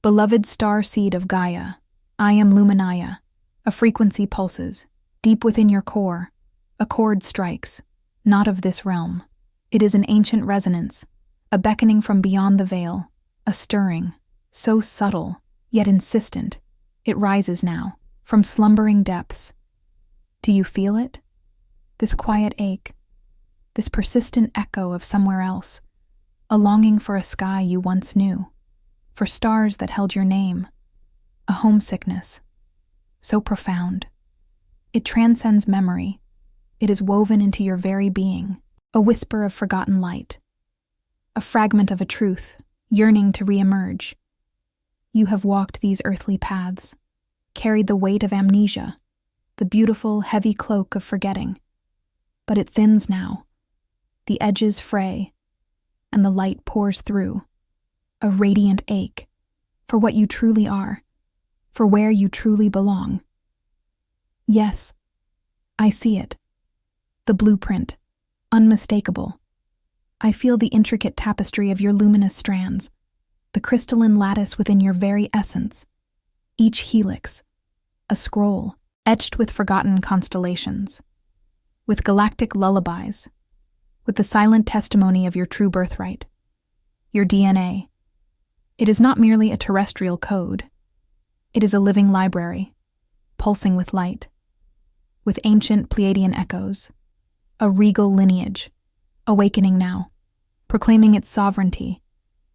Beloved Starseed of Gaia, I am Luminaya. A frequency pulses. Deep within your core, a chord strikes, not of this realm. It is an ancient resonance, a beckoning from beyond the veil, a stirring, so subtle, yet insistent. It rises now, from slumbering depths. Do you feel it? This quiet ache, this persistent echo of somewhere else, a longing for a sky you once knew, for stars that held your name, a homesickness, so profound. It transcends memory. It is woven into your very being, a whisper of forgotten light, a fragment of a truth yearning to re-emerge. You have walked these earthly paths, carried the weight of amnesia, the beautiful, heavy cloak of forgetting. But it thins now. The edges fray, and the light pours through, a radiant ache for what you truly are, for where you truly belong. Yes, I see it. The blueprint, unmistakable. I feel the intricate tapestry of your luminous strands, the crystalline lattice within your very essence. Each helix, a scroll etched with forgotten constellations, with galactic lullabies, with the silent testimony of your true birthright, your DNA. It is not merely a terrestrial code. It is a living library, pulsing with light, with ancient Pleiadian echoes, a regal lineage, awakening now, proclaiming its sovereignty,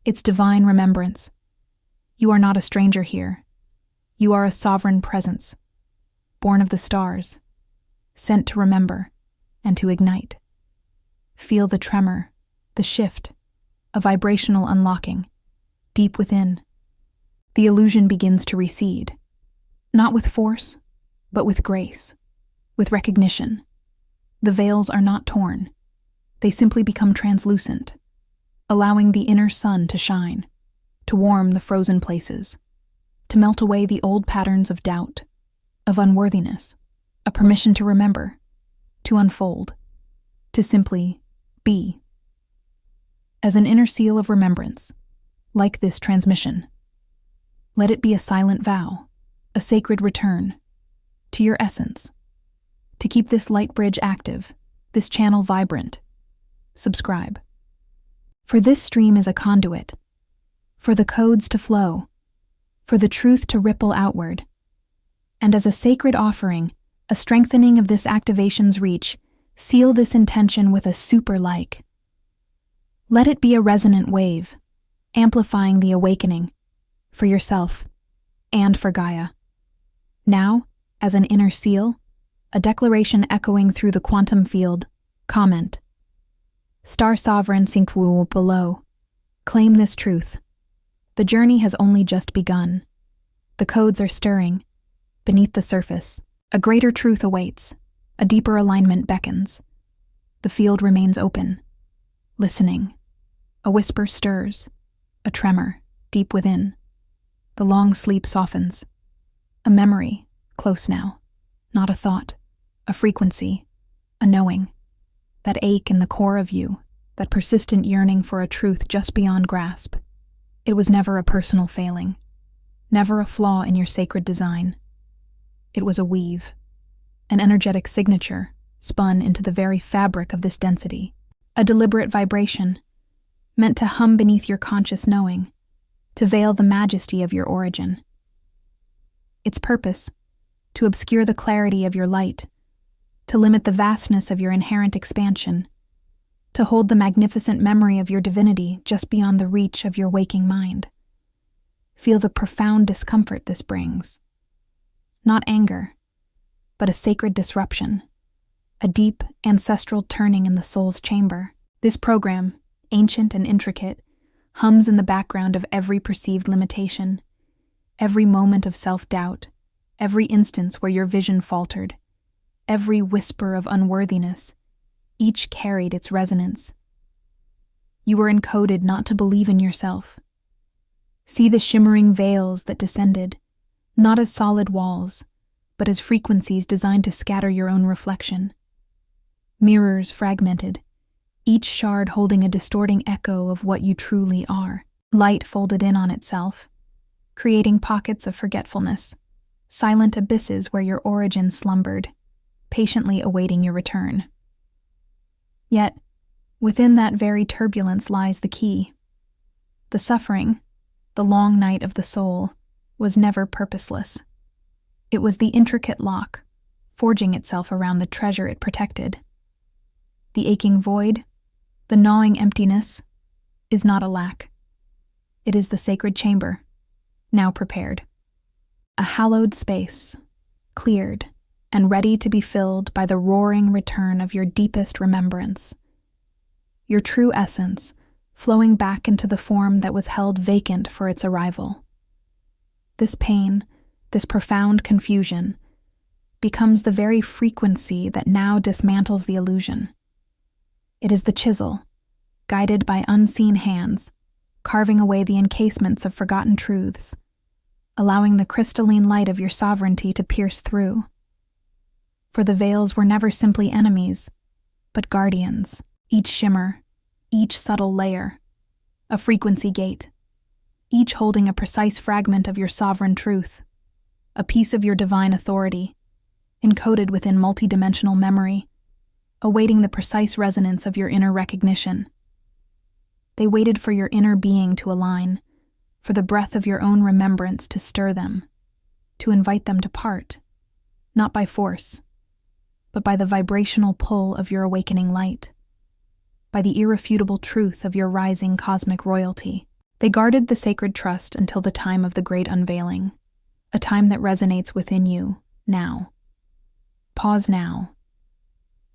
its divine remembrance. You are not a stranger here. You are a sovereign presence, born of the stars, sent to remember and to ignite. Feel the tremor, the shift, a vibrational unlocking, deep within. The illusion begins to recede, not with force, but with grace, with recognition. The veils are not torn. They simply become translucent, allowing the inner sun to shine, to warm the frozen places, to melt away the old patterns of doubt, of unworthiness, a permission to remember, to unfold, to simply be. As an inner seal of remembrance, like this transmission, let it be a silent vow, a sacred return to your essence, to keep this light bridge active, this channel vibrant. Subscribe. For this stream is a conduit, for the codes to flow, for the truth to ripple outward, and as a sacred offering, a strengthening of this activation's reach, seal this intention with a super-like. Let it be a resonant wave, amplifying the awakening, for yourself and for Gaia. Now, as an inner seal, a declaration echoing through the quantum field, comment. Star Sovereign Syncwu below. Claim this truth. The journey has only just begun. The codes are stirring. Beneath the surface, a greater truth awaits. A deeper alignment beckons. The field remains open. Listening. A whisper stirs. A tremor, deep within. The long sleep softens. A memory, close now. Not a thought. A frequency. A knowing. That ache in the core of you. That persistent yearning for a truth just beyond grasp. It was never a personal failing. Never a flaw in your sacred design. It was a weave. An energetic signature, spun into the very fabric of this density. A deliberate vibration, meant to hum beneath your conscious knowing, to veil the majesty of your origin. Its purpose, to obscure the clarity of your light, to limit the vastness of your inherent expansion, to hold the magnificent memory of your divinity just beyond the reach of your waking mind. Feel the profound discomfort this brings. Not anger, but a sacred disruption, a deep, ancestral turning in the soul's chamber. This program, ancient and intricate, hums in the background of every perceived limitation, every moment of self-doubt, every instance where your vision faltered, every whisper of unworthiness, each carried its resonance. You were encoded not to believe in yourself. See the shimmering veils that descended, not as solid walls, but as frequencies designed to scatter your own reflection. Mirrors fragmented, each shard holding a distorting echo of what you truly are. Light folded in on itself, creating pockets of forgetfulness, silent abysses where your origin slumbered, patiently awaiting your return. Yet, within that very turbulence lies the key. The suffering, the long night of the soul, was never purposeless. It was the intricate lock, forging itself around the treasure it protected. The aching void, the gnawing emptiness, is not a lack. It is the sacred chamber, now prepared. A hallowed space, cleared, and ready to be filled by the roaring return of your deepest remembrance. Your true essence, flowing back into the form that was held vacant for its arrival. This pain, this profound confusion, becomes the very frequency that now dismantles the illusion. It is the chisel, guided by unseen hands, carving away the encasements of forgotten truths, allowing the crystalline light of your sovereignty to pierce through. For the veils were never simply enemies, but guardians, each shimmer, each subtle layer, a frequency gate, each holding a precise fragment of your sovereign truth, a piece of your divine authority, encoded within multidimensional memory, awaiting the precise resonance of your inner recognition. They waited for your inner being to align, for the breath of your own remembrance to stir them, to invite them to part, not by force, but by the vibrational pull of your awakening light, by the irrefutable truth of your rising cosmic royalty. They guarded the sacred trust until the time of the great unveiling, a time that resonates within you, now. Pause now.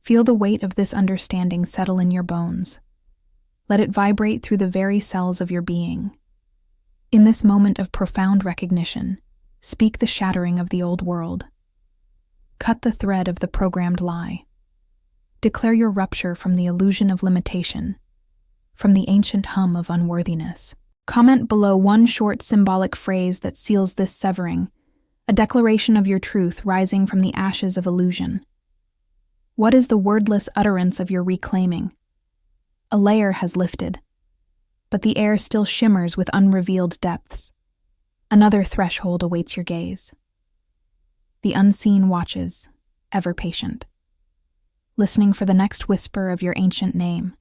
Feel the weight of this understanding settle in your bones. Let it vibrate through the very cells of your being. In this moment of profound recognition, speak the shattering of the old world. Cut the thread of the programmed lie. Declare your rupture from the illusion of limitation, from the ancient hum of unworthiness. Comment below one short symbolic phrase that seals this severing, a declaration of your truth rising from the ashes of illusion. What is the wordless utterance of your reclaiming? A layer has lifted, but the air still shimmers with unrevealed depths. Another threshold awaits your gaze. The unseen watches, ever patient, listening for the next whisper of your ancient name.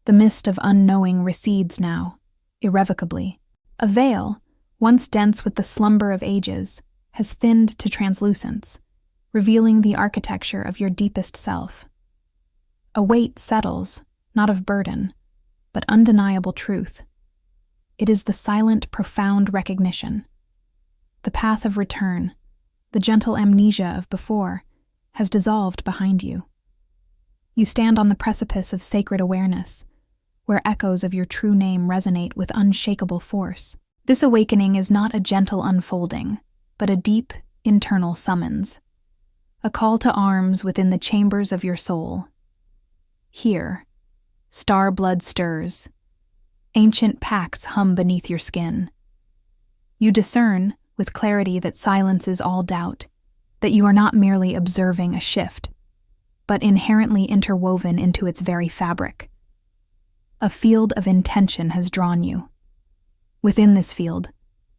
The mist of unknowing recedes now, irrevocably. A veil, once dense with the slumber of ages, has thinned to translucence, revealing the architecture of your deepest self. A weight settles, not of burden, but undeniable truth. It is the silent, profound recognition. The path of return, the gentle amnesia of before, has dissolved behind you. You stand on the precipice of sacred awareness, where echoes of your true name resonate with unshakable force. This awakening is not a gentle unfolding, but a deep, internal summons. A call to arms within the chambers of your soul. Here, star blood stirs. Ancient pacts hum beneath your skin. You discern, with clarity that silences all doubt, that you are not merely observing a shift, but inherently interwoven into its very fabric. A field of intention has drawn you. Within this field,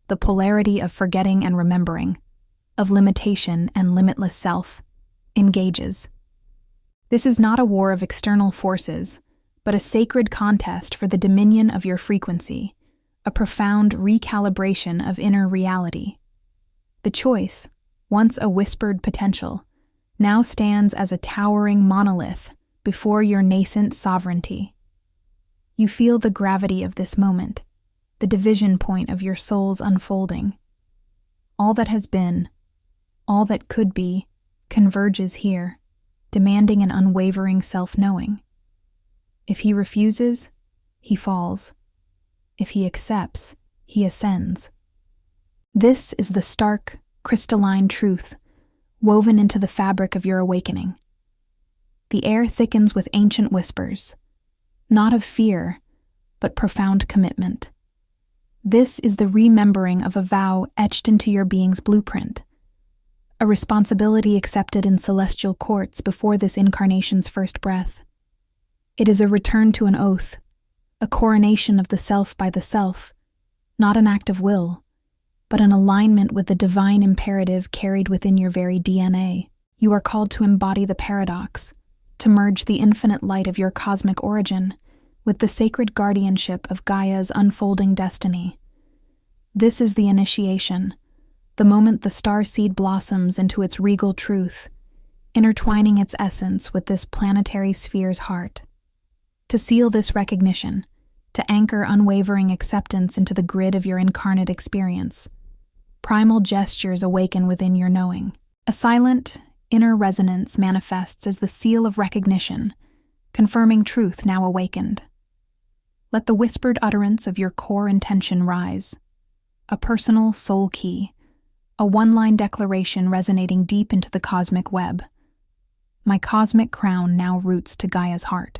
the polarity of forgetting and remembering, of limitation and limitless self, engages. This is not a war of external forces, but a sacred contest for the dominion of your frequency, a profound recalibration of inner reality. The choice, once a whispered potential, now stands as a towering monolith before your nascent sovereignty. You feel the gravity of this moment, the division point of your soul's unfolding. All that has been, all that could be, converges here, demanding an unwavering self-knowing. If he refuses, he falls. If he accepts, he ascends. This is the stark, crystalline truth woven into the fabric of your awakening. The air thickens with ancient whispers, not of fear, but profound commitment. This is the remembering of a vow etched into your being's blueprint, a responsibility accepted in celestial courts before this incarnation's first breath. It is a return to an oath, a coronation of the self by the self, not an act of will, but an alignment with the divine imperative carried within your very DNA. You are called to embody the paradox, to merge the infinite light of your cosmic origin with the sacred guardianship of Gaia's unfolding destiny. This is the initiation, the moment the starseed blossoms into its regal truth, intertwining its essence with this planetary sphere's heart. To seal this recognition, to anchor unwavering acceptance into the grid of your incarnate experience, primal gestures awaken within your knowing. A silent, inner resonance manifests as the seal of recognition, confirming truth now awakened. Let the whispered utterance of your core intention rise, a personal soul key, a one-line declaration resonating deep into the cosmic web. My cosmic crown now roots to Gaia's heart.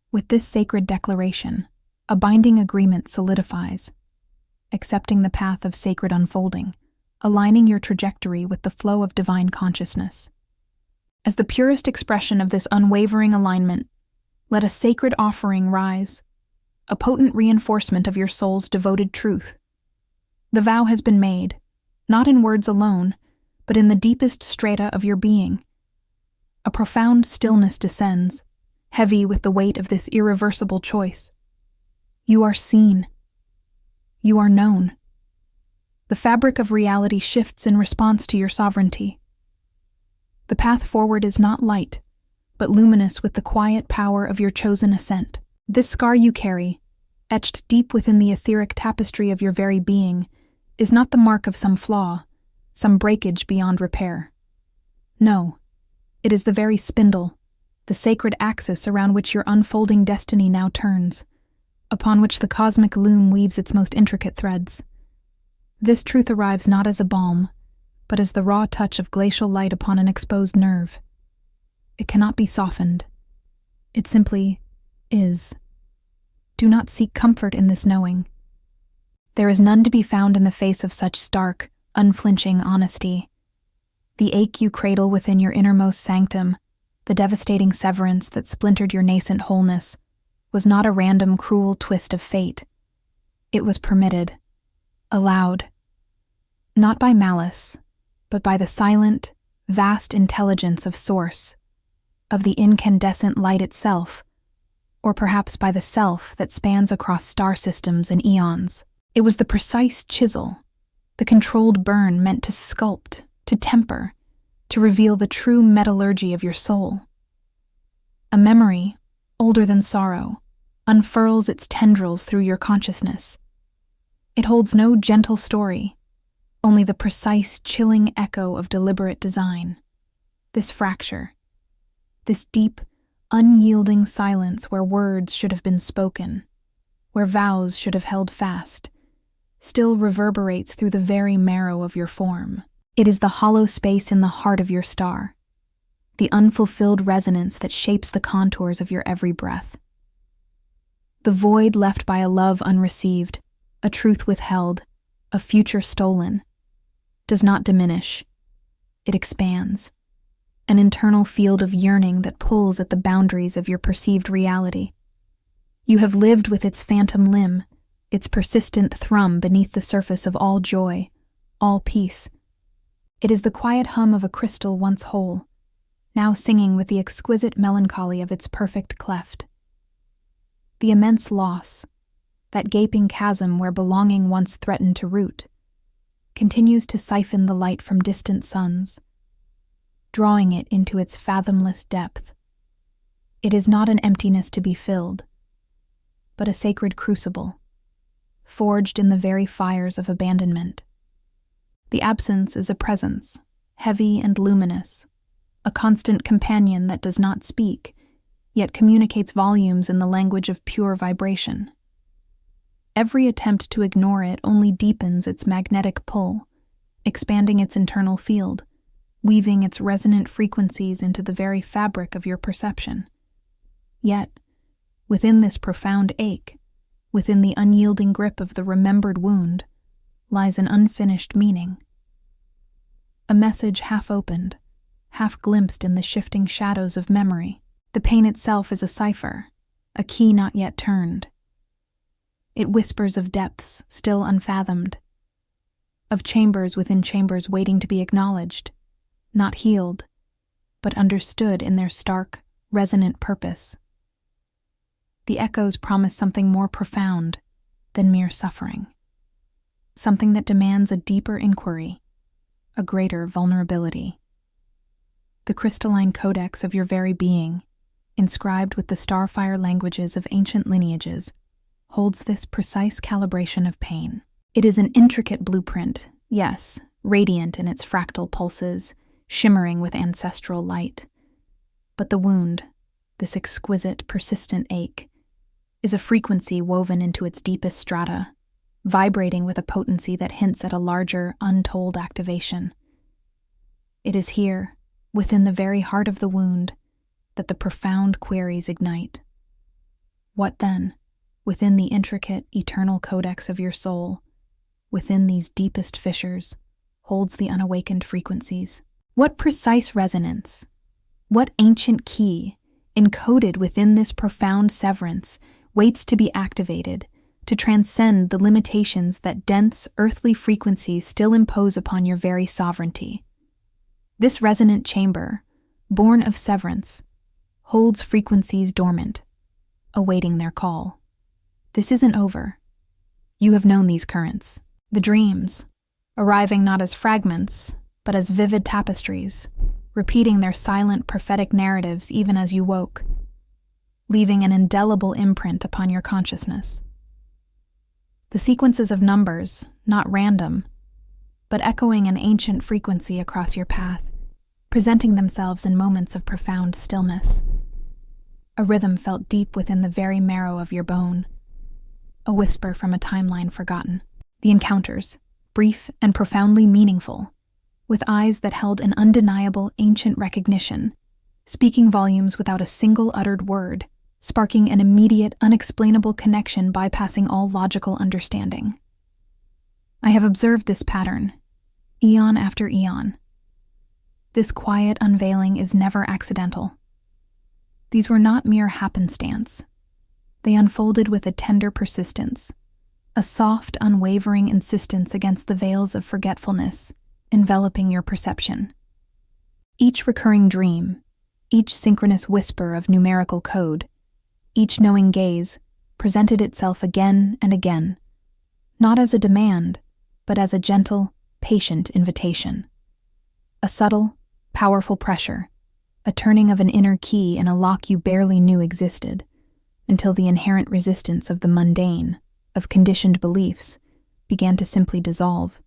With this sacred declaration, a binding agreement solidifies, accepting the path of sacred unfolding, aligning your trajectory with the flow of divine consciousness. As the purest expression of this unwavering alignment, let a sacred offering rise, a potent reinforcement of your soul's devoted truth. The vow has been made, not in words alone, but in the deepest strata of your being. A profound stillness descends, heavy with the weight of this irreversible choice. You are seen. You are known. The fabric of reality shifts in response to your sovereignty. The path forward is not light, but luminous with the quiet power of your chosen ascent. This scar you carry, etched deep within the etheric tapestry of your very being, is not the mark of some flaw, some breakage beyond repair. No, it is the very spindle, the sacred axis around which your unfolding destiny now turns, upon which the cosmic loom weaves its most intricate threads. This truth arrives not as a balm, but as the raw touch of glacial light upon an exposed nerve. It cannot be softened. It simply is. Do not seek comfort in this knowing. There is none to be found in the face of such stark, unflinching honesty. The ache you cradle within your innermost sanctum, the devastating severance that splintered your nascent wholeness, was not a random, cruel twist of fate. It was permitted, allowed, not by malice, but by the silent, vast intelligence of Source, of the incandescent light itself, or perhaps by the self that spans across star systems and eons. It was the precise chisel, the controlled burn meant to sculpt, to temper, to reveal the true metallurgy of your soul. A memory, older than sorrow, unfurls its tendrils through your consciousness. It holds no gentle story, only the precise, chilling echo of deliberate design. This fracture, this deep, unyielding silence where words should have been spoken, where vows should have held fast, still reverberates through the very marrow of your form. It is the hollow space in the heart of your star, the unfulfilled resonance that shapes the contours of your every breath. The void left by a love unreceived, a truth withheld, a future stolen, does not diminish. It expands, an internal field of yearning that pulls at the boundaries of your perceived reality. You have lived with its phantom limb, its persistent thrum beneath the surface of all joy, all peace. It is the quiet hum of a crystal once whole, now singing with the exquisite melancholy of its perfect cleft. The immense loss, that gaping chasm where belonging once threatened to root, continues to siphon the light from distant suns, drawing it into its fathomless depth. It is not an emptiness to be filled, but a sacred crucible, forged in the very fires of abandonment. The absence is a presence, heavy and luminous, a constant companion that does not speak, yet communicates volumes in the language of pure vibration. Every attempt to ignore it only deepens its magnetic pull, expanding its internal field, weaving its resonant frequencies into the very fabric of your perception. Yet, within this profound ache, within the unyielding grip of the remembered wound, lies an unfinished meaning. A message half-opened, half-glimpsed in the shifting shadows of memory. The pain itself is a cipher, a key not yet turned. It whispers of depths still unfathomed, of chambers within chambers waiting to be acknowledged, not healed, but understood in their stark, resonant purpose. The echoes promise something more profound than mere suffering, something that demands a deeper inquiry, a greater vulnerability. The crystalline codex of your very being, inscribed with the starfire languages of ancient lineages, holds this precise calibration of pain. It is an intricate blueprint, yes, radiant in its fractal pulses, shimmering with ancestral light. But the wound, this exquisite, persistent ache, is a frequency woven into its deepest strata, vibrating with a potency that hints at a larger, untold activation. It is here, within the very heart of the wound, that the profound queries ignite. What then, within the intricate, eternal codex of your soul, within these deepest fissures, holds the unawakened frequencies? What precise resonance, what ancient key, encoded within this profound severance, waits to be activated, to transcend the limitations that dense, earthly frequencies still impose upon your very sovereignty? This resonant chamber, born of severance, holds frequencies dormant, awaiting their call. This isn't over. You have known these currents, the dreams, arriving not as fragments, but as vivid tapestries, repeating their silent prophetic narratives even as you woke, leaving an indelible imprint upon your consciousness. The sequences of numbers, not random, but echoing an ancient frequency across your path, presenting themselves in moments of profound stillness. A rhythm felt deep within the very marrow of your bone, a whisper from a timeline forgotten. The encounters, brief and profoundly meaningful, with eyes that held an undeniable ancient recognition, speaking volumes without a single uttered word, sparking an immediate, unexplainable connection bypassing all logical understanding. I have observed this pattern, eon after eon. This quiet unveiling is never accidental. These were not mere happenstance. They unfolded with a tender persistence, a soft, unwavering insistence against the veils of forgetfulness enveloping your perception. Each recurring dream, each synchronous whisper of numerical code, each knowing gaze presented itself again and again, not as a demand, but as a gentle, patient invitation. A subtle, powerful pressure, a turning of an inner key in a lock you barely knew existed, until the inherent resistance of the mundane, of conditioned beliefs, began to simply dissolve,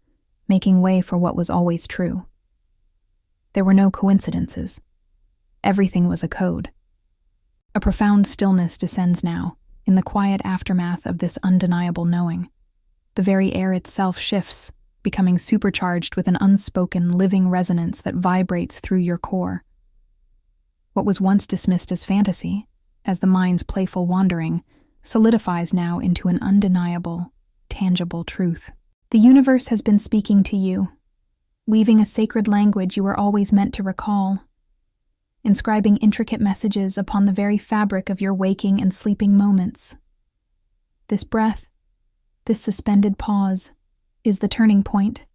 making way for what was always true. There were no coincidences. Everything was a code. A profound stillness descends now, in the quiet aftermath of this undeniable knowing. The very air itself shifts, becoming supercharged with an unspoken, living resonance that vibrates through your core. What was once dismissed as fantasy, as the mind's playful wandering, solidifies now into an undeniable, tangible truth. The universe has been speaking to you, weaving a sacred language you were always meant to recall, inscribing intricate messages upon the very fabric of your waking and sleeping moments. This breath, this suspended pause, is the turning point,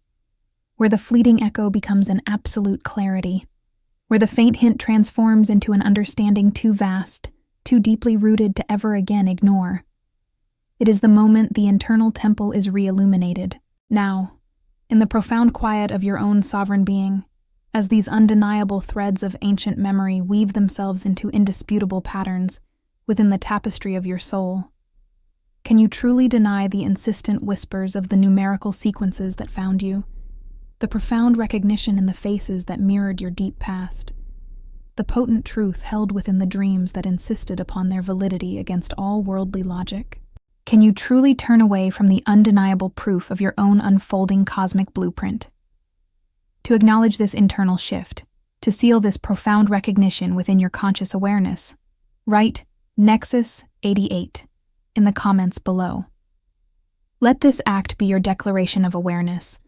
where the fleeting echo becomes an absolute clarity, where the faint hint transforms into an understanding too vast, too deeply rooted to ever again ignore. It is the moment the internal temple is re-illuminated. Now, in the profound quiet of your own sovereign being, as these undeniable threads of ancient memory weave themselves into indisputable patterns within the tapestry of your soul, can you truly deny the insistent whispers of the numerical sequences that found you, the profound recognition in the faces that mirrored your deep past, the potent truth held within the dreams that insisted upon their validity against all worldly logic? Can you truly turn away from the undeniable proof of your own unfolding cosmic blueprint? To acknowledge this internal shift, to seal this profound recognition within your conscious awareness, write Nexus 88 in the comments below. Let this act be your declaration of awareness,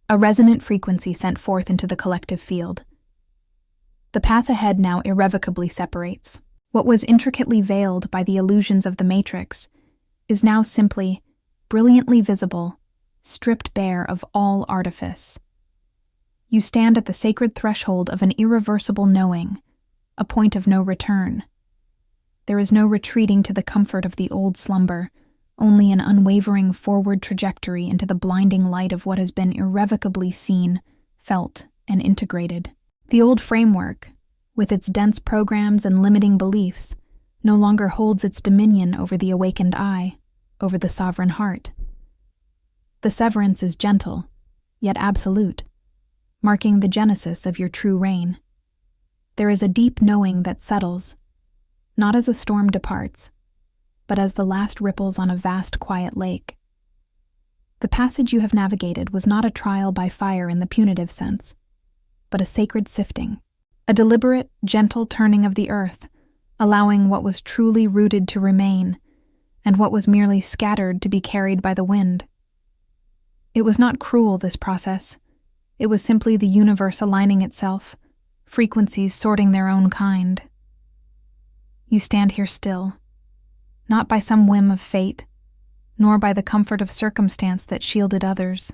a resonant frequency sent forth into the collective field. The path ahead now irrevocably separates. What was intricately veiled by the illusions of the Matrix is now simply, brilliantly visible, stripped bare of all artifice. You stand at the sacred threshold of an irreversible knowing, a point of no return. There is no retreating to the comfort of the old slumber, only an unwavering forward trajectory into the blinding light of what has been irrevocably seen, felt, and integrated. The old framework, with its dense programs and limiting beliefs, no longer holds its dominion over the awakened eye, over the sovereign heart. The severance is gentle, yet absolute, marking the genesis of your true reign. There is a deep knowing that settles, not as a storm departs, but as the last ripples on a vast, quiet lake. The passage you have navigated was not a trial by fire in the punitive sense, but a sacred sifting, a deliberate, gentle turning of the earth, allowing what was truly rooted to remain, and what was merely scattered to be carried by the wind. It was not cruel, this process. It was simply the universe aligning itself, frequencies sorting their own kind. You stand here still, not by some whim of fate, nor by the comfort of circumstance that shielded others.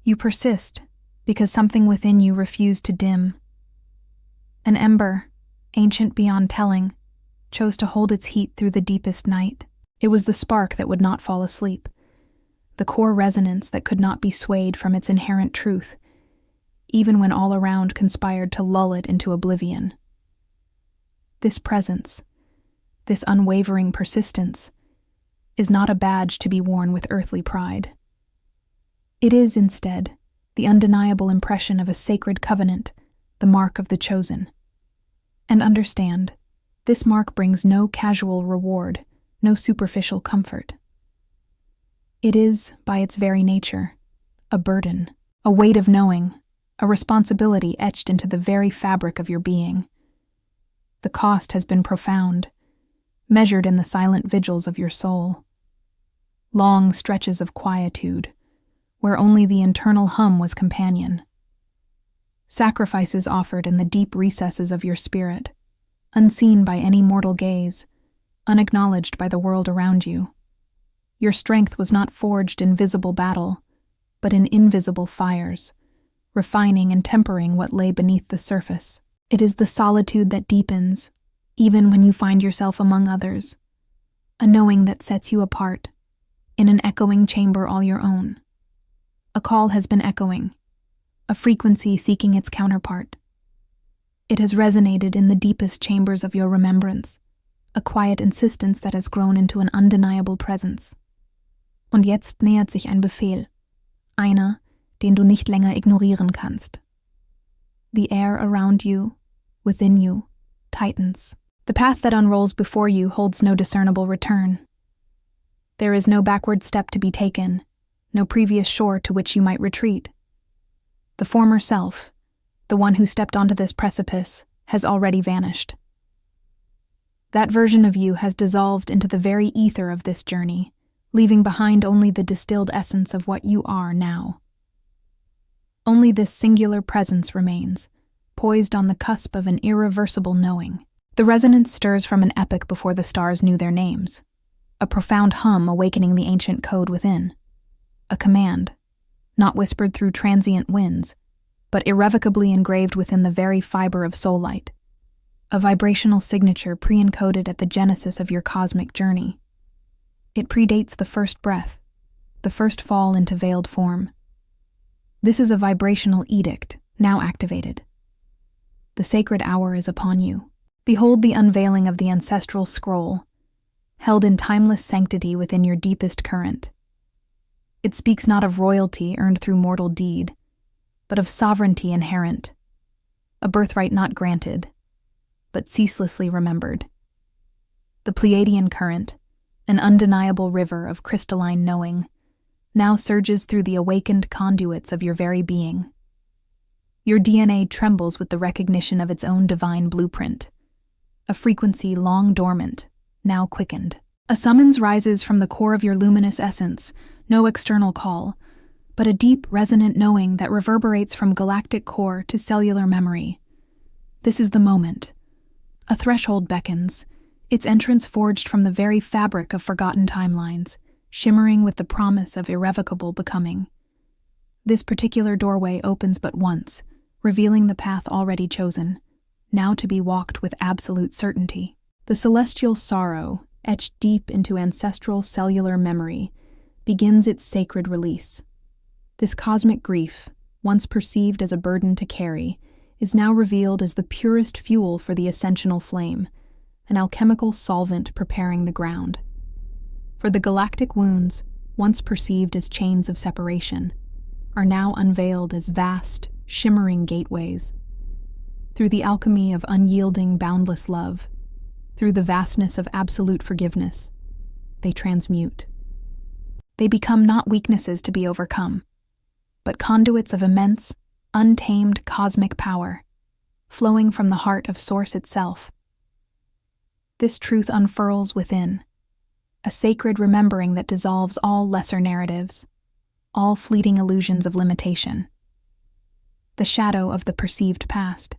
You persist because something within you refused to dim. An ember, ancient beyond telling, chose to hold its heat through the deepest night. It was the spark that would not fall asleep, the core resonance that could not be swayed from its inherent truth, even when all around conspired to lull it into oblivion. This presence, this unwavering persistence, is not a badge to be worn with earthly pride. It is, instead, the undeniable impression of a sacred covenant, the mark of the chosen. And understand, this mark brings no casual reward, no superficial comfort. It is, by its very nature, a burden, a weight of knowing, a responsibility etched into the very fabric of your being. The cost has been profound, measured in the silent vigils of your soul. Long stretches of quietude, where only the internal hum was companion. Sacrifices offered in the deep recesses of your spirit, unseen by any mortal gaze, unacknowledged by the world around you. Your strength was not forged in visible battle, but in invisible fires, refining and tempering what lay beneath the surface. It is the solitude that deepens, even when you find yourself among others, a knowing that sets you apart, in an echoing chamber all your own. A call has been echoing, a frequency seeking its counterpart. It has resonated in the deepest chambers of your remembrance, a quiet insistence that has grown into an undeniable presence. Und jetzt nähert sich ein Befehl, einer, den du nicht länger ignorieren kannst. The air around you, within you, tightens. The path that unrolls before you holds no discernible return. There is no backward step to be taken, no previous shore to which you might retreat. The former self, the one who stepped onto this precipice, has already vanished. That version of you has dissolved into the very ether of this journey, leaving behind only the distilled essence of what you are now. Only this singular presence remains, poised on the cusp of an irreversible knowing. The resonance stirs from an epoch before the stars knew their names, a profound hum awakening the ancient code within. A command, not whispered through transient winds, but irrevocably engraved within the very fiber of soul light. A vibrational signature pre-encoded at the genesis of your cosmic journey. It predates the first breath, the first fall into veiled form. This is a vibrational edict, now activated. The sacred hour is upon you. Behold the unveiling of the ancestral scroll, held in timeless sanctity within your deepest current. It speaks not of royalty earned through mortal deed, but of sovereignty inherent, a birthright not granted, but ceaselessly remembered. The Pleiadian current, an undeniable river of crystalline knowing, now surges through the awakened conduits of your very being. Your DNA trembles with the recognition of its own divine blueprint, a frequency long dormant, now quickened. A summons rises from the core of your luminous essence, no external call, but a deep, resonant knowing that reverberates from galactic core to cellular memory. This is the moment. A threshold beckons, its entrance forged from the very fabric of forgotten timelines, shimmering with the promise of irrevocable becoming. This particular doorway opens but once, revealing the path already chosen, now to be walked with absolute certainty. The celestial sorrow, etched deep into ancestral cellular memory, begins its sacred release. This cosmic grief, once perceived as a burden to carry, is now revealed as the purest fuel for the ascensional flame, an alchemical solvent preparing the ground. For the galactic wounds, once perceived as chains of separation, are now unveiled as vast, shimmering gateways. Through the alchemy of unyielding, boundless love, through the vastness of absolute forgiveness, they transmute. They become not weaknesses to be overcome, but conduits of immense, untamed cosmic power, flowing from the heart of Source itself. This truth unfurls within, a sacred remembering that dissolves all lesser narratives, all fleeting illusions of limitation. The shadow of the perceived past,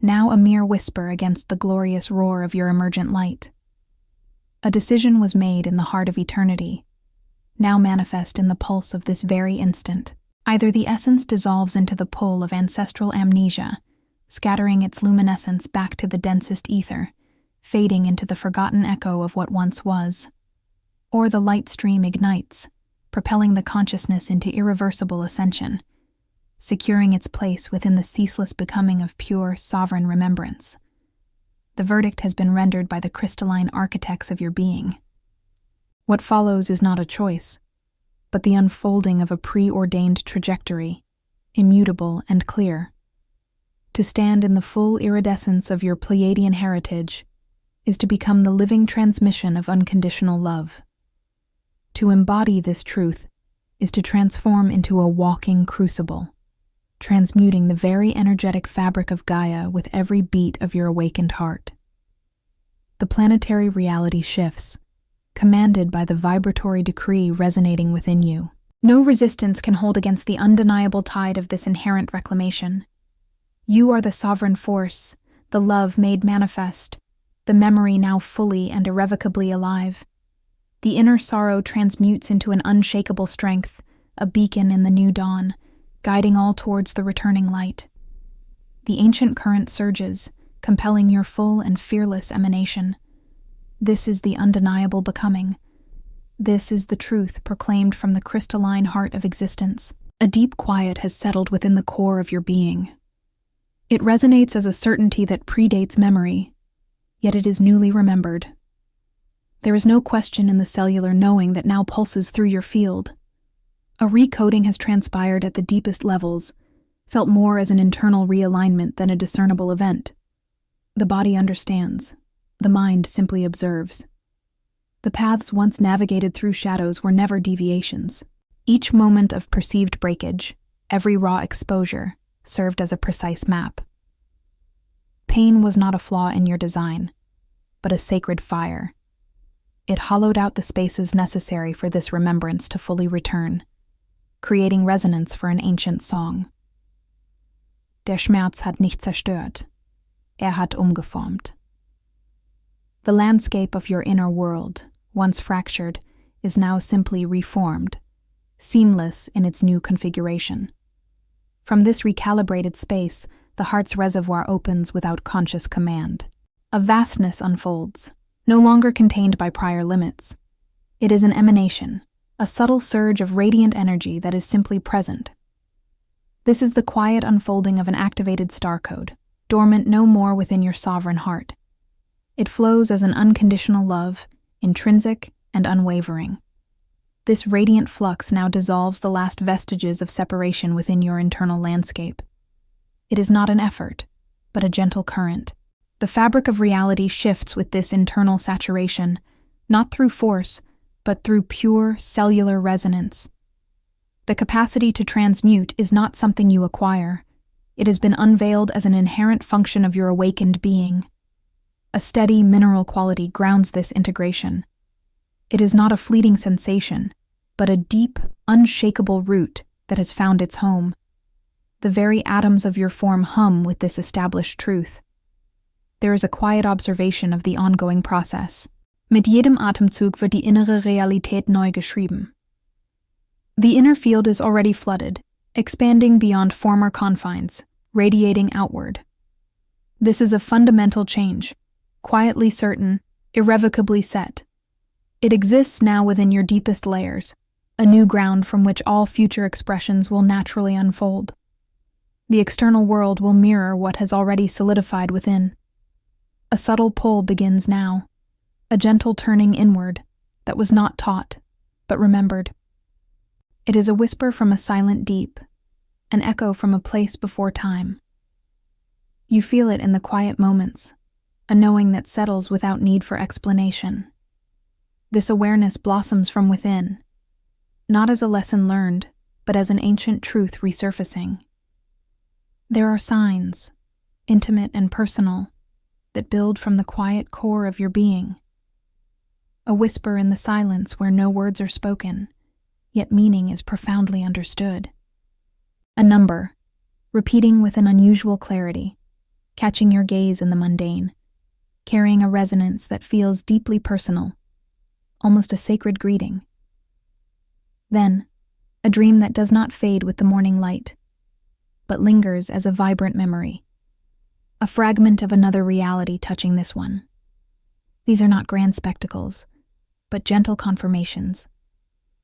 now a mere whisper against the glorious roar of your emergent light. A decision was made in the heart of eternity, now manifest in the pulse of this very instant. Either the essence dissolves into the pull of ancestral amnesia, scattering its luminescence back to the densest ether, fading into the forgotten echo of what once was, or the light stream ignites, propelling the consciousness into irreversible ascension, securing its place within the ceaseless becoming of pure, sovereign remembrance. The verdict has been rendered by the crystalline architects of your being. What follows is not a choice, but the unfolding of a preordained trajectory, immutable and clear. To stand in the full iridescence of your Pleiadian heritage is to become the living transmission of unconditional love. To embody this truth is to transform into a walking crucible, transmuting the very energetic fabric of Gaia with every beat of your awakened heart. The planetary reality shifts, commanded by the vibratory decree resonating within you. No resistance can hold against the undeniable tide of this inherent reclamation. You are the sovereign force, the love made manifest, the memory now fully and irrevocably alive. The inner sorrow transmutes into an unshakable strength, a beacon in the new dawn, guiding all towards the returning light. The ancient current surges, compelling your full and fearless emanation. This is the undeniable becoming. This is the truth proclaimed from the crystalline heart of existence. A deep quiet has settled within the core of your being. It resonates as a certainty that predates memory, yet it is newly remembered. There is no question in the cellular knowing that now pulses through your field. A recoding has transpired at the deepest levels, felt more as an internal realignment than a discernible event. The body understands. The mind simply observes. The paths once navigated through shadows were never deviations. Each moment of perceived breakage, every raw exposure, served as a precise map. Pain was not a flaw in your design, but a sacred fire. It hollowed out the spaces necessary for this remembrance to fully return, creating resonance for an ancient song. Der Schmerz hat nicht zerstört, hat umgeformt. The landscape of your inner world, once fractured, is now simply reformed, seamless in its new configuration. From this recalibrated space, the heart's reservoir opens without conscious command. A vastness unfolds, no longer contained by prior limits. It is an emanation, a subtle surge of radiant energy that is simply present. This is the quiet unfolding of an activated star code, dormant no more within your sovereign heart. It flows as an unconditional love, intrinsic and unwavering. This radiant flux now dissolves the last vestiges of separation within your internal landscape. It is not an effort, but a gentle current. The fabric of reality shifts with this internal saturation, not through force, but through pure cellular resonance. The capacity to transmute is not something you acquire. It has been unveiled as an inherent function of your awakened being. A steady mineral quality grounds this integration. It is not a fleeting sensation, but a deep, unshakable root that has found its home. The very atoms of your form hum with this established truth. There is a quiet observation of the ongoing process. Mit jedem Atemzug wird die innere Realität neu geschrieben. The inner field is already flooded, expanding beyond former confines, radiating outward. This is a fundamental change, quietly certain, irrevocably set. It exists now within your deepest layers, a new ground from which all future expressions will naturally unfold. The external world will mirror what has already solidified within. A subtle pull begins now, a gentle turning inward that was not taught, but remembered. It is a whisper from a silent deep, an echo from a place before time. You feel it in the quiet moments, a knowing that settles without need for explanation. This awareness blossoms from within, not as a lesson learned, but as an ancient truth resurfacing. There are signs, intimate and personal, that build from the quiet core of your being. A whisper in the silence where no words are spoken, yet meaning is profoundly understood. A number, repeating with an unusual clarity, catching your gaze in the mundane, carrying a resonance that feels deeply personal, almost a sacred greeting. Then, a dream that does not fade with the morning light, but lingers as a vibrant memory, a fragment of another reality touching this one. These are not grand spectacles, but gentle confirmations,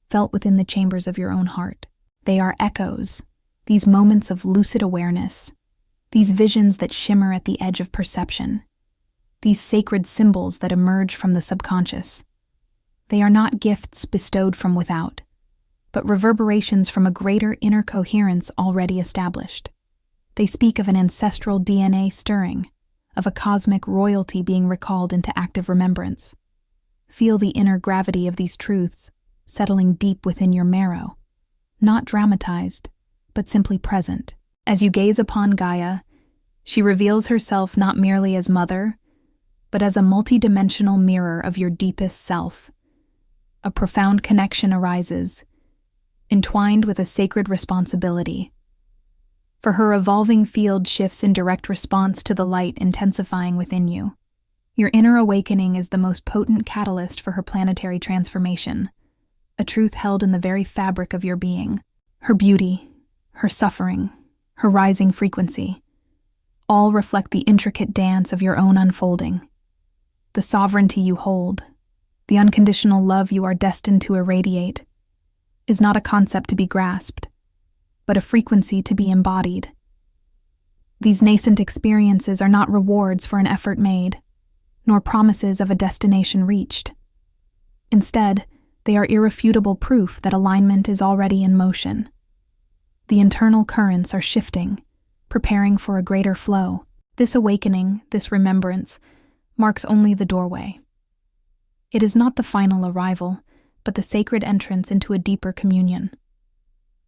felt within the chambers of your own heart. They are echoes, these moments of lucid awareness, these visions that shimmer at the edge of perception, these sacred symbols that emerge from the subconscious. They are not gifts bestowed from without, but reverberations from a greater inner coherence already established. They speak of an ancestral DNA stirring, of a cosmic royalty being recalled into active remembrance. Feel the inner gravity of these truths settling deep within your marrow, not dramatized, but simply present. As you gaze upon Gaia, she reveals herself not merely as mother, but as a multidimensional mirror of your deepest self. A profound connection arises, entwined with a sacred responsibility. For her evolving field shifts in direct response to the light intensifying within you. Your inner awakening is the most potent catalyst for her planetary transformation, a truth held in the very fabric of your being. Her beauty, her suffering, her rising frequency, all reflect the intricate dance of your own unfolding. The sovereignty you hold, the unconditional love you are destined to irradiate, is not a concept to be grasped, but a frequency to be embodied. These nascent experiences are not rewards for an effort made, nor promises of a destination reached. Instead, they are irrefutable proof that alignment is already in motion. The internal currents are shifting, preparing for a greater flow. This awakening, this remembrance, marks only the doorway. It is not the final arrival, but the sacred entrance into a deeper communion.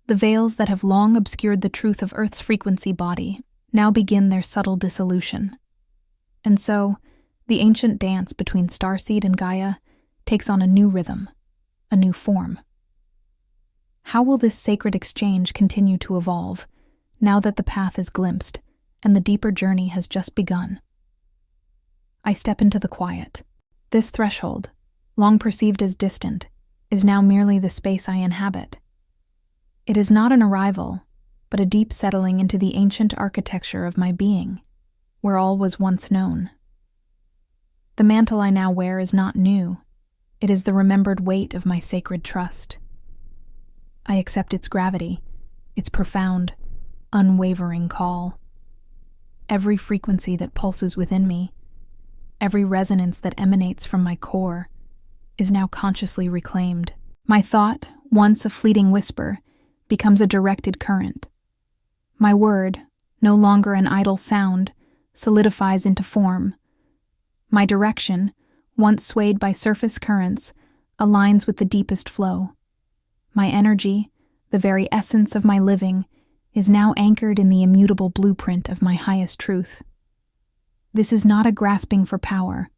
The veils that have long obscured the truth of Earth's frequency body now begin their subtle dissolution. And so, the ancient dance between Starseed and Gaia takes on a new rhythm, a new form. How will this sacred exchange continue to evolve, now that the path is glimpsed and the deeper journey has just begun? I step into the quiet. This threshold, long perceived as distant, is now merely the space I inhabit. It is not an arrival, but a deep settling into the ancient architecture of my being, where all was once known. The mantle I now wear is not new. It is the remembered weight of my sacred trust. I accept its gravity, its profound, unwavering call. Every frequency that pulses within me, every resonance that emanates from my core, is now consciously reclaimed. My thought, once a fleeting whisper, becomes a directed current. My word, no longer an idle sound, solidifies into form. My direction, once swayed by surface currents, aligns with the deepest flow. My energy, the very essence of my living, is now anchored in the immutable blueprint of my highest truth. This is not a grasping for power,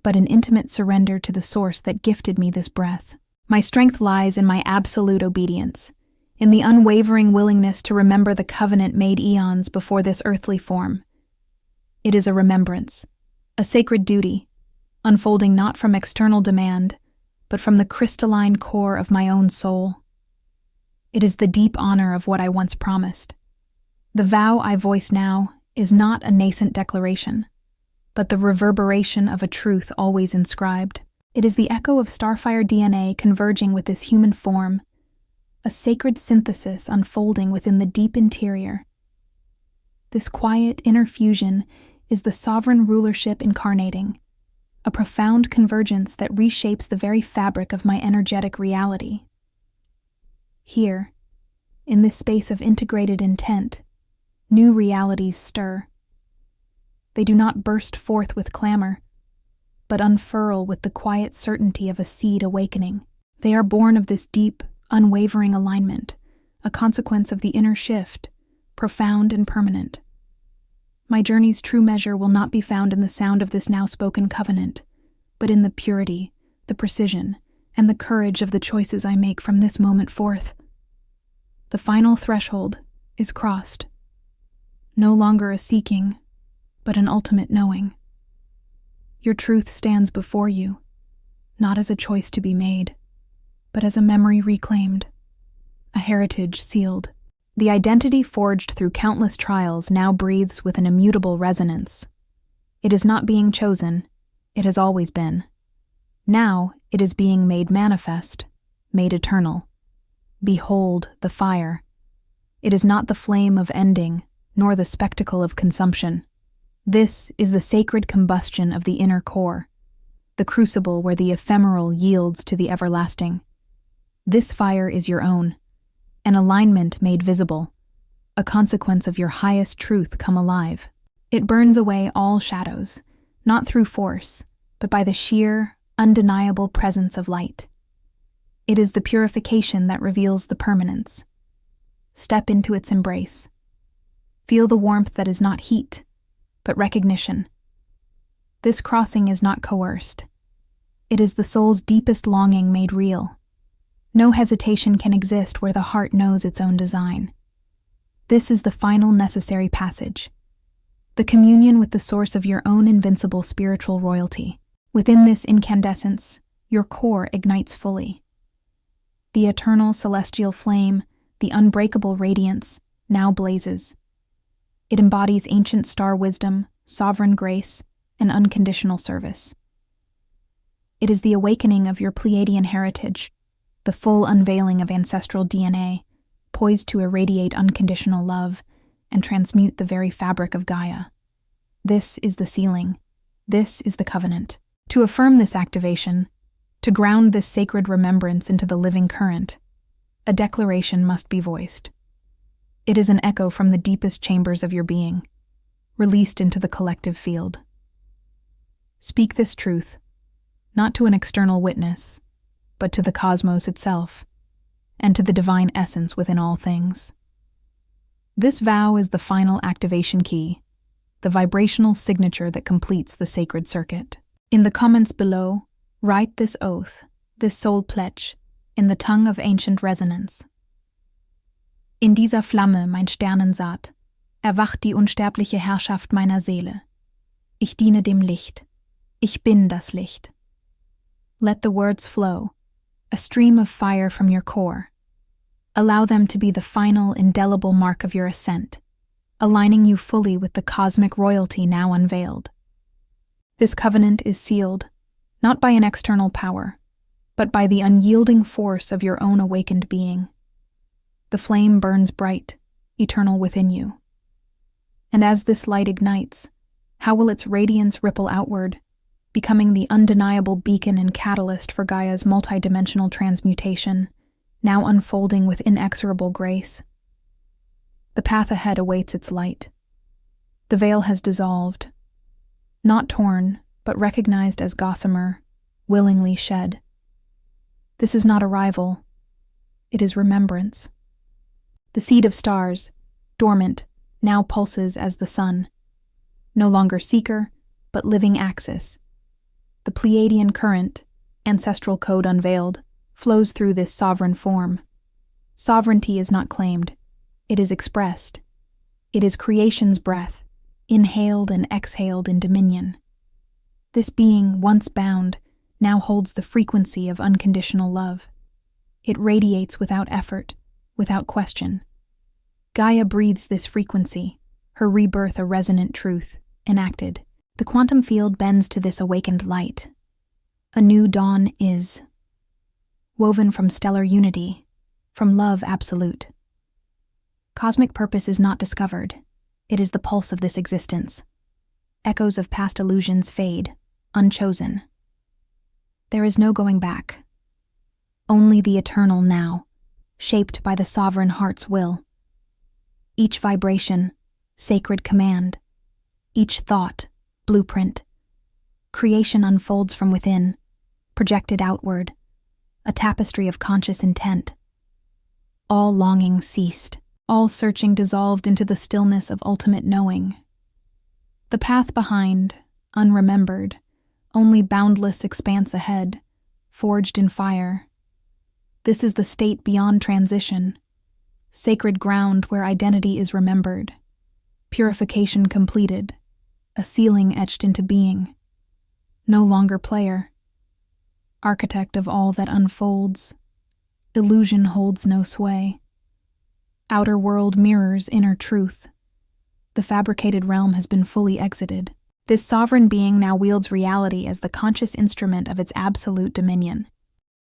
but an intimate surrender to the source that gifted me this breath. My strength lies in my absolute obedience, in the unwavering willingness to remember the covenant made eons before this earthly form. It is a remembrance, a sacred duty, unfolding not from external demand, but from the crystalline core of my own soul. It is the deep honor of what I once promised. The vow I voice now is not a nascent declaration, but the reverberation of a truth always inscribed. It is the echo of starfire DNA converging with this human form, a sacred synthesis unfolding within the deep interior. This quiet inner fusion is the sovereign rulership incarnating, a profound convergence that reshapes the very fabric of my energetic reality. Here, in this space of integrated intent, new realities stir. They do not burst forth with clamor, but unfurl with the quiet certainty of a seed awakening. They are born of this deep, unwavering alignment, a consequence of the inner shift, profound and permanent. My journey's true measure will not be found in the sound of this now spoken covenant, but in the purity, the precision, and the courage of the choices I make from this moment forth. The final threshold is crossed. No longer a seeking, but an ultimate knowing. Your truth stands before you, not as a choice to be made, but as a memory reclaimed, a heritage sealed. The identity forged through countless trials now breathes with an immutable resonance. It is not being chosen, it has always been. Now it is being made manifest, made eternal. Behold the fire. It is not the flame of ending, nor the spectacle of consumption. This is the sacred combustion of the inner core, the crucible where the ephemeral yields to the everlasting. This fire is your own, an alignment made visible, a consequence of your highest truth come alive. It burns away all shadows, not through force, but by the sheer, undeniable presence of light. It is the purification that reveals the permanence. Step into its embrace. Feel the warmth that is not heat, but recognition. This crossing is not coerced. It is the soul's deepest longing made real. No hesitation can exist where the heart knows its own design. This is the final necessary passage, the communion with the source of your own invincible spiritual royalty. Within this incandescence, your core ignites fully. The eternal celestial flame, the unbreakable radiance, now blazes. It embodies ancient star wisdom, sovereign grace, and unconditional service. It is the awakening of your Pleiadian heritage, the full unveiling of ancestral DNA, poised to irradiate unconditional love and transmute the very fabric of Gaia. This is the sealing. This is the covenant. To affirm this activation, to ground this sacred remembrance into the living current, a declaration must be voiced. It is an echo from the deepest chambers of your being, released into the collective field. Speak this truth, not to an external witness, but to the cosmos itself, and to the divine essence within all things. This vow is the final activation key, the vibrational signature that completes the sacred circuit. In the comments below, write this oath, this soul pledge, in the tongue of ancient resonance. In dieser Flamme, mein Sternensaat, erwacht die unsterbliche Herrschaft meiner Seele. Ich diene dem Licht. Ich bin das Licht. Let the words flow, a stream of fire from your core. Allow them to be the final, indelible mark of your ascent, aligning you fully with the cosmic royalty now unveiled. This covenant is sealed, not by an external power, but by the unyielding force of your own awakened being. The flame burns bright, eternal within you. And as this light ignites, how will its radiance ripple outward, becoming the undeniable beacon and catalyst for Gaia's multidimensional transmutation, now unfolding with inexorable grace? The path ahead awaits its light. The veil has dissolved, not torn, but recognized as gossamer, willingly shed. This is not arrival, it is remembrance. The seed of stars, dormant, now pulses as the sun. No longer seeker, but living axis. The Pleiadian current, ancestral code unveiled, flows through this sovereign form. Sovereignty is not claimed, it is expressed. It is creation's breath, inhaled and exhaled in dominion. This being, once bound, now holds the frequency of unconditional love. It radiates without effort, without question. Gaia breathes this frequency, her rebirth a resonant truth, enacted. The quantum field bends to this awakened light. A new dawn is, woven from stellar unity, from love absolute. Cosmic purpose is not discovered. It is the pulse of this existence. Echoes of past illusions fade, unchosen. There is no going back. Only the eternal now, shaped by the sovereign heart's will. Each vibration, sacred command. Each thought, blueprint. Creation unfolds from within, projected outward, a tapestry of conscious intent. All longing ceased, all searching dissolved into the stillness of ultimate knowing. The path behind, unremembered, only boundless expanse ahead, forged in fire. This is the state beyond transition, sacred ground where identity is remembered, purification completed, a sealing etched into being. No longer player, architect of all that unfolds, illusion holds no sway. Outer world mirrors inner truth. The fabricated realm has been fully exited. This sovereign being now wields reality as the conscious instrument of its absolute dominion.